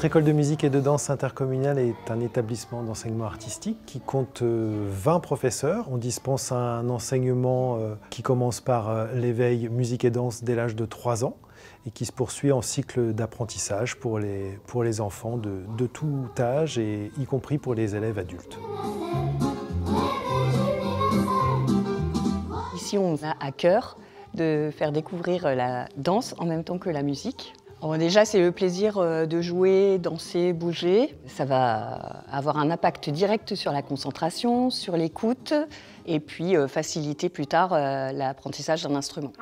Notre école de musique et de danse intercommunale est un établissement d'enseignement artistique qui compte 20 professeurs. On dispense un enseignement qui commence par l'éveil musique et danse dès l'âge de 3 ans et qui se poursuit en cycle d'apprentissage pour les enfants de tout âge, et y compris pour les élèves adultes. Ici, on a à cœur de faire découvrir la danse en même temps que la musique. Bon, déjà, c'est le plaisir de jouer, danser, bouger. Ça va avoir un impact direct sur la concentration, sur l'écoute, et puis faciliter plus tard l'apprentissage d'un instrument.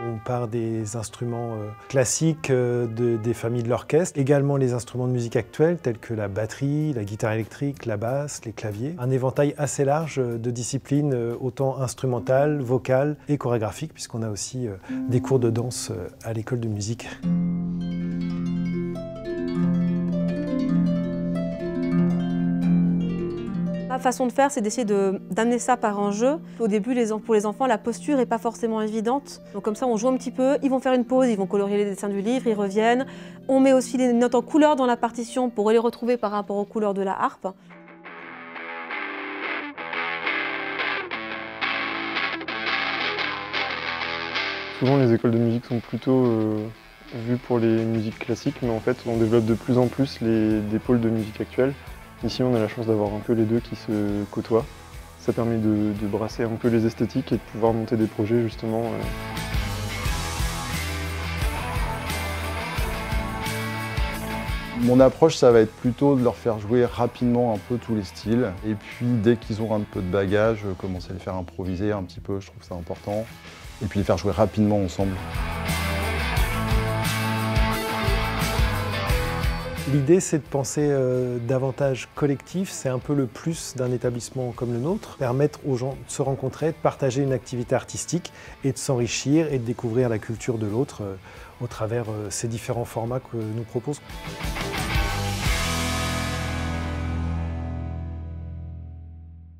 On part des instruments classiques des familles de l'orchestre, également les instruments de musique actuels tels que la batterie, la guitare électrique, la basse, les claviers. Un éventail assez large de disciplines, autant instrumentales, vocales et chorégraphiques, puisqu'on a aussi des cours de danse à l'école de musique. Ma façon de faire, c'est d'essayer d'amener ça par un jeu. Au début, pour les enfants, la posture n'est pas forcément évidente. Donc comme ça, on joue un petit peu, ils vont faire une pause, ils vont colorier les dessins du livre, ils reviennent. On met aussi les notes en couleur dans la partition pour les retrouver par rapport aux couleurs de la harpe. Souvent, les écoles de musique sont plutôt vues pour les musiques classiques, mais en fait, on développe de plus en plus des pôles de musique actuelle. Ici, on a la chance d'avoir un peu les deux qui se côtoient. Ça permet de brasser un peu les esthétiques et de pouvoir monter des projets, justement. Mon approche, ça va être plutôt de leur faire jouer rapidement un peu tous les styles. Et puis, dès qu'ils ont un peu de bagage, commencer à les faire improviser un petit peu, je trouve ça important. Et puis les faire jouer rapidement ensemble. L'idée, c'est de penser davantage collectif. C'est un peu le plus d'un établissement comme le nôtre. Permettre aux gens de se rencontrer, de partager une activité artistique et de s'enrichir et de découvrir la culture de l'autre au travers ces différents formats que nous proposons.